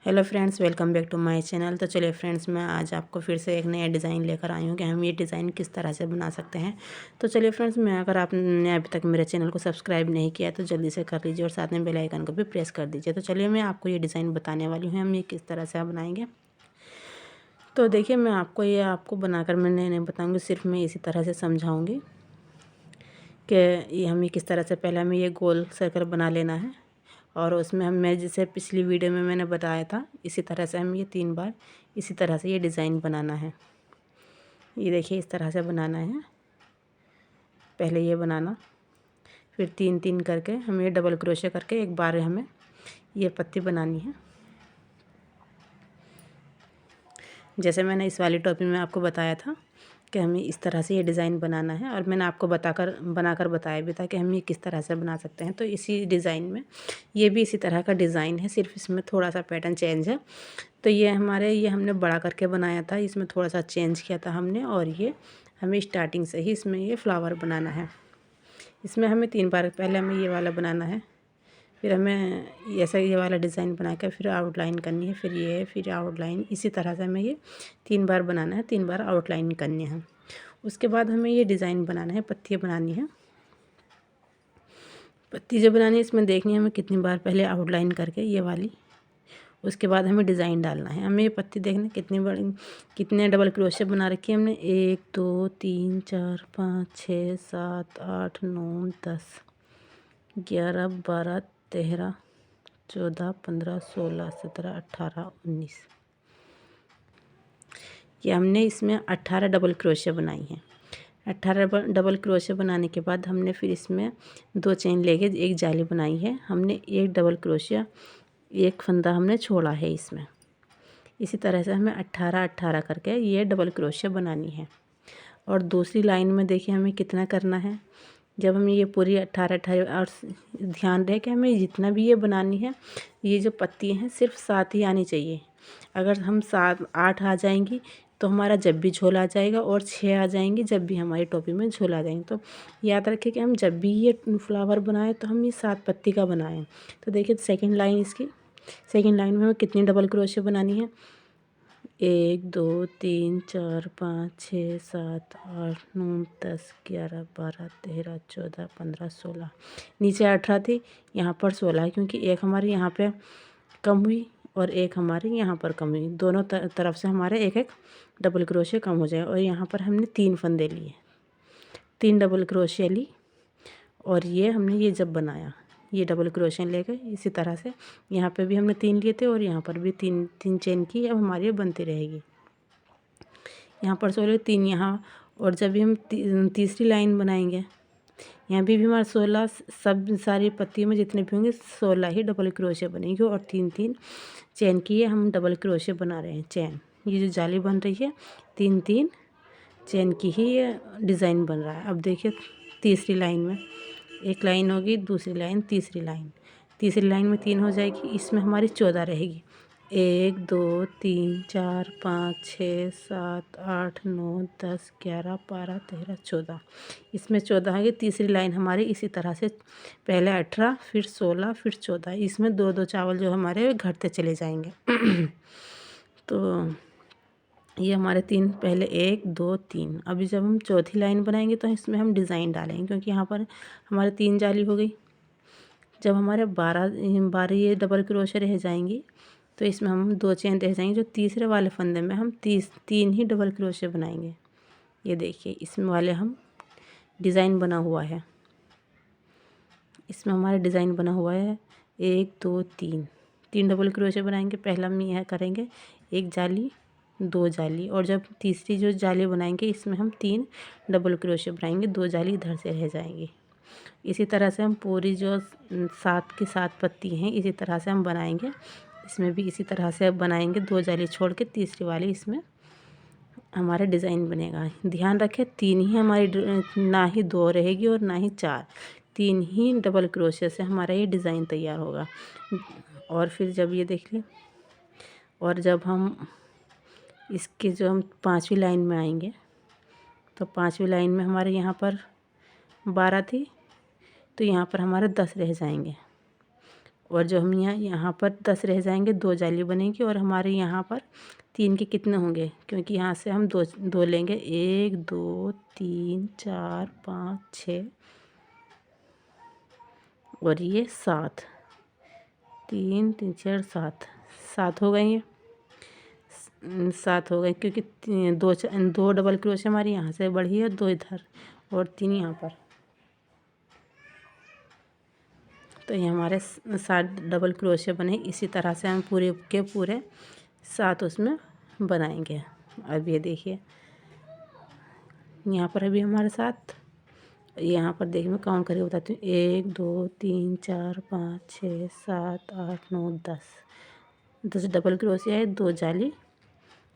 Hello friends, welcome back to my channel. तो चलिए friends, मैं आज आपको फिर से एक नया डिज़ाइन लेकर आई हूँ कि हम ये डिज़ाइन किस तरह से बना सकते हैं। तो चलिए फ्रेंड्स, मैं अगर आपने अभी तक मेरे चैनल को सब्सक्राइब नहीं किया तो जल्दी से कर लीजिए और साथ में बेल आइकन को भी प्रेस कर दीजिए। तो चलिए मैं आपको ये डिज़ाइन बताने वाली हूँ हम ये किस तरह से बनाएंगे। तो देखिए, मैं आपको बनाकर मैं नहीं बताऊँगी, सिर्फ मैं इसी तरह से समझाऊँगी कि ये हमें किस तरह से पहले हमें ये गोल सर्कल बना लेना है और उसमें मैं जैसे पिछली वीडियो में मैंने बताया था इसी तरह से हम ये 3 बार इसी तरह से ये डिज़ाइन बनाना है। ये देखिए, इस तरह से बनाना है। पहले ये बनाना, फिर 3-3 करके हमें ये डबल क्रोशे करके एक बार हमें ये पत्ती बनानी है। जैसे मैंने इस वाली टोपी में आपको बताया था कि हमें इस तरह से ये डिज़ाइन बनाना है और मैंने आपको बनाकर बताया भी था कि हम ये किस तरह से बना सकते हैं। तो इसी डिज़ाइन में ये भी इसी तरह का डिज़ाइन है, सिर्फ इसमें थोड़ा सा पैटर्न चेंज है। तो ये हमने बड़ा करके बनाया था, इसमें थोड़ा सा चेंज किया था हमने और ये हमें स्टार्टिंग से ही इसमें ये फ्लावर बनाना है। इसमें हमें 3 बार पहले हमें ये वाला बनाना है, फिर हमें ऐसा ये वाला डिज़ाइन बना कर फिर आउटलाइन करनी है, फिर ये फिर आउटलाइन, इसी तरह से हमें ये 3 बार बनाना है, 3 बार आउटलाइन करनी है। उसके बाद हमें ये डिज़ाइन बनाना है, पत्तियाँ बनानी है। पत्ती जो बनानी है इसमें देखनी है हमें कितनी बार पहले आउटलाइन करके ये वाली, उसके बाद हमें डिज़ाइन डालना है। हमें ये पत्ती देखना कितनी बड़ी, कितने डबल क्रोशे बना रखी है हमने, 1 2 3 4 5 6 7 8 9 10 11 12 13 14 15 16 17 18 19, ये हमने इसमें 18 डबल क्रोशे बनाई हैं। 18 डबल क्रोशे बनाने के बाद हमने फिर इसमें 2 चेन लेके एक जाली बनाई है। हमने एक डबल क्रोशिया, एक फंदा हमने छोड़ा है इसमें। इसी तरह से हमें 18 करके ये डबल क्रोशिया बनानी है। और दूसरी लाइन में देखिए हमें कितना करना है। जब हमें ये पूरी 18 और ध्यान रहे कि हमें जितना भी ये बनानी है, ये जो पत्ती हैं सिर्फ 7 ही आनी चाहिए। अगर हम 7 8 आ जाएंगी तो हमारा जब भी झोल आ जाएगा और 6 आ जाएंगी जब भी हमारी टोपी में झोल आ जाएंगे। तो याद रखें कि हम जब भी ये फ्लावर बनाएं तो हम ये 7 पत्ती का बनाएं। तो देखिए सेकंड लाइन, इसकी सेकंड लाइन में हमें कितनी डबल क्रोशे बनानी है, 1 2 3 4 5 6 7 8 9 10 11 12 13 14 15 16, नीचे 18 थी, यहाँ पर 16 क्योंकि एक हमारी यहाँ पे कम हुई और एक हमारे यहाँ पर कम हुई। दोनों तरफ से हमारे एक एक डबल क्रोशे कम हो जाए। और यहाँ पर हमने 3 फंदे लिए, 3 डबल क्रोशे ली और ये हमने ये जब बनाया ये डबल क्रोशे लेकर इसी तरह से यहाँ पे भी हमने 3 लिए थे और यहाँ पर भी 3 चेन की अब हमारी बनती रहेगी। यहाँ पर 16, 3 यहाँ, और जब भी हम तीसरी लाइन बनाएंगे यहाँ भी हमारे 16, सब सारी पत्तियों में जितने भी होंगे 16 ही डबल क्रोशे बनेंगे और 3 चेन की ये हम डबल क्रोशे बना रहे हैं। चेन, ये जो जाली बन रही है 3 चेन की ही ये डिज़ाइन बन रहा है। अब देखिए तीसरी लाइन में एक लाइन होगी, दूसरी लाइन, तीसरी लाइन में 3 हो जाएगी, इसमें हमारी 14 रहेगी। 1 2 3 4 5 6 7 8 9 10 11 12 13 14, इसमें 14 है। तीसरी लाइन हमारी इसी तरह से पहले 18 फिर 16 फिर 14, इसमें 2 चावल जो हमारे घटते चले जाएंगे। तो ये हमारे 3 पहले 1 2 3। अभी जब हम चौथी लाइन बनाएंगे तो इसमें हम डिज़ाइन डालेंगे क्योंकि यहाँ पर हमारे 3 जाली हो गई। जब हमारे 12 ये डबल क्रोशे रह जाएंगी तो इसमें हम 2 चेन रह जाएंगे। जो तीसरे वाले फंदे में हम 3 ही डबल क्रोशे बनाएंगे। ये देखिए इसमें वाले हम डिज़ाइन बना हुआ है, इसमें हमारा डिज़ाइन बना हुआ है 1 2 3 डबल क्रोशे बनाएंगे। पहला हम यह करेंगे एक जाली 2 जाली, और जब तीसरी जो जाली बनाएंगे इसमें हम 3 डबल क्रोशे बनाएंगे, 2 जाली इधर से रह जाएंगी। इसी तरह से हम पूरी जो 7 की 7 पत्ती हैं इसी तरह से हम बनाएंगे। इसमें भी इसी तरह से बनाएंगे, 2 जाली छोड़ के तीसरी वाली इसमें हमारा डिज़ाइन बनेगा। ध्यान रखें 3 ही हमारी, ना ही 2 रहेगी और ना ही 4, 3 ही डबल क्रोशे से हमारा ये डिज़ाइन तैयार होगा। और फिर जब ये देख लें, और जब हम इसके जो हम 5वीं लाइन में आएंगे तो 5वीं लाइन में हमारे यहाँ पर 12 थी तो यहाँ पर हमारे 10 रह जाएंगे। और जो हम यहाँ पर 10 रह जाएंगे, 2 जाली बनेगी और हमारे यहाँ पर 3 के कितने होंगे, क्योंकि यहाँ से हम दो लेंगे, 1 2 3 4 5 6 और ये 7, 3 3 4 7 हो गए, ये 7 हो गए, क्योंकि दो डबल क्रोशे हमारी यहाँ से बढ़ी है, 2 इधर और 3 यहाँ पर। तो ये हमारे 7 डबल क्रोशे बने। इसी तरह से हम पूरे के पूरे 7 उसमें बनाएंगे। अब ये देखिए यहाँ पर अभी हमारे 7, यहाँ पर देखिए मैं काउंट करके बताती हूँ, 1 2 3 4 5 6 7 8 9 10 डबल क्रोशे है, 2 जाली।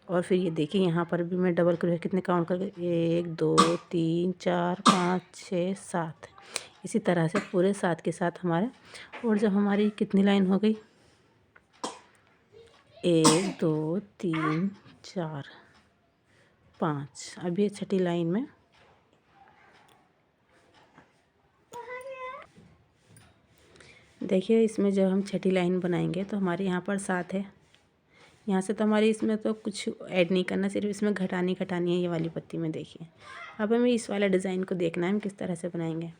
और फिर ये देखिए यहाँ पर भी मैं डबल क्रोशे कितने काउंट करके, 1 2 3 4 5 6 7। इसी तरह से पूरे 7 के साथ हमारे। और जब हमारी कितनी लाइन हो गई, 1 2 3 4 5, अब ये छठी लाइन में देखिए, इसमें जब हम छठी लाइन बनाएंगे तो हमारे यहाँ पर 7 है। यहाँ से तो हमारी इसमें तो कुछ ऐड नहीं करना, सिर्फ इसमें घटानी है ये वाली पत्ती में। देखिए अब हमें इस वाला डिज़ाइन को देखना है हम किस तरह से बनाएंगे।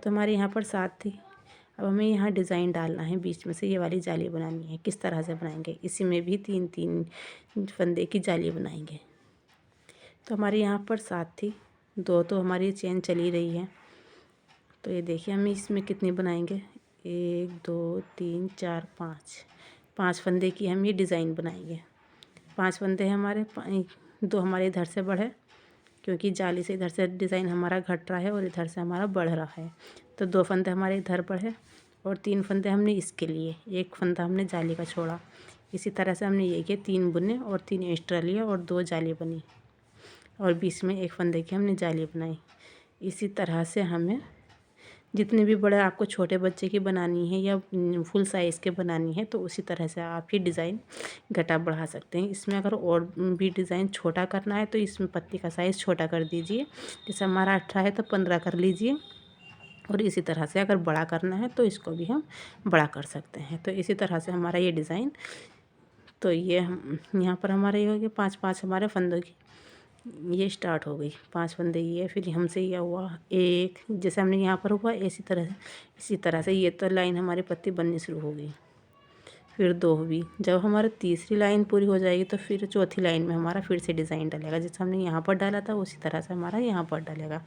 तो हमारे यहाँ पर 7 थी, अब हमें यहाँ डिज़ाइन डालना है, बीच में से ये वाली जाली बनानी है। किस तरह से बनाएंगे, इसी में भी 3 फंदे की जाली बनाएंगे। तो हमारे यहाँ पर 7 थी, 2 तो हमारी चेन चली रही है। तो ये देखिए हम इसमें कितनी बनाएंगे, 1 2 3 4 5 फंदे की हम ये डिज़ाइन बनाएंगे। 5 फंदे हैं हमारे, 2 हमारे इधर से बढ़े, क्योंकि जाली से इधर से डिज़ाइन हमारा घट रहा है और इधर से हमारा बढ़ रहा है। तो 2 फंदे हमारे इधर बढ़े और 3 फंदे हमने इसके लिए, 1 फंदा हमने जाली का छोड़ा। इसी तरह से हमने ये किया, 3 बुने और 3 एक्स्ट्रा लिया और 2 जाली बनी और बीच में 1 फंदे की हमने जाली बनाई। इसी तरह से हमें जितने भी बड़े आपको छोटे बच्चे की बनानी है या फुल साइज़ के बनानी है, तो उसी तरह से आप ये डिज़ाइन घटा बढ़ा सकते हैं। इसमें अगर और भी डिज़ाइन छोटा करना है तो इसमें पत्ती का साइज़ छोटा कर दीजिए। जैसे हमारा 18 है तो 15 कर लीजिए। और इसी तरह से अगर बड़ा करना है तो इसको भी हम बड़ा कर सकते हैं। तो इसी तरह से हमारा ये डिज़ाइन, तो ये हम यहाँ पर हमारे ये हो गया 5 हमारे फंदों की ये स्टार्ट हो गई, 5 फंदे ये। फिर हमसे यह हुआ 1, जैसे हमने यहाँ पर हुआ इसी तरह से ये तो लाइन हमारी पत्ती बननी शुरू हो गई। फिर 2 हुई, जब हमारी तीसरी लाइन पूरी हो जाएगी तो फिर चौथी लाइन में हमारा फिर से डिज़ाइन डलेगा, जैसे हमने यहाँ पर डाला था उसी तरह से हमारा यहाँ पर डलेगा।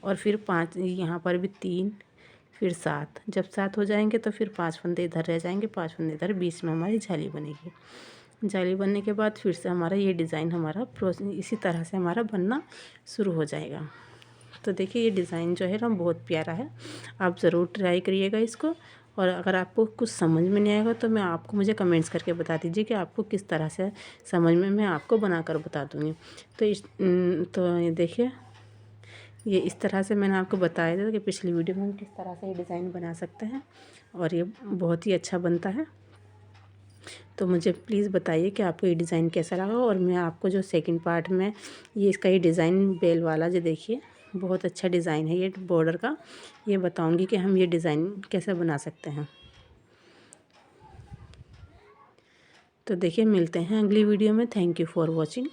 और फिर 5 यहाँ पर भी 3, फिर 7, जब 7 हो जाएंगे तो फिर 5 फंदे इधर रह जाएंगे, 5 फंदे इधर, बीच में हमारी जाली बनेगी। जाली बनने के बाद फिर से हमारा ये डिज़ाइन हमारा इसी तरह से हमारा बनना शुरू हो जाएगा। तो देखिए ये डिज़ाइन जो है ना बहुत प्यारा है, आप ज़रूर ट्राई करिएगा इसको। और अगर आपको कुछ समझ में नहीं आएगा तो मुझे कमेंट्स करके बता दीजिए कि आपको किस तरह से समझ में, मैं आपको बनाकर बता दूँगी। तो ये देखिए ये इस तरह से मैंने आपको बताया था कि पिछली वीडियो में हम किस तरह से ये डिज़ाइन बना सकते हैं और ये बहुत ही अच्छा बनता है। तो मुझे प्लीज़ बताइए कि आपको ये डिज़ाइन कैसा लगा। और मैं आपको जो सेकंड पार्ट में इसका ये डिज़ाइन बेल वाला जो देखिए बहुत अच्छा डिज़ाइन है ये बॉर्डर का, ये बताऊंगी कि हम ये डिज़ाइन कैसे बना सकते हैं। तो देखिए मिलते हैं अगली वीडियो में। Thank you for watching.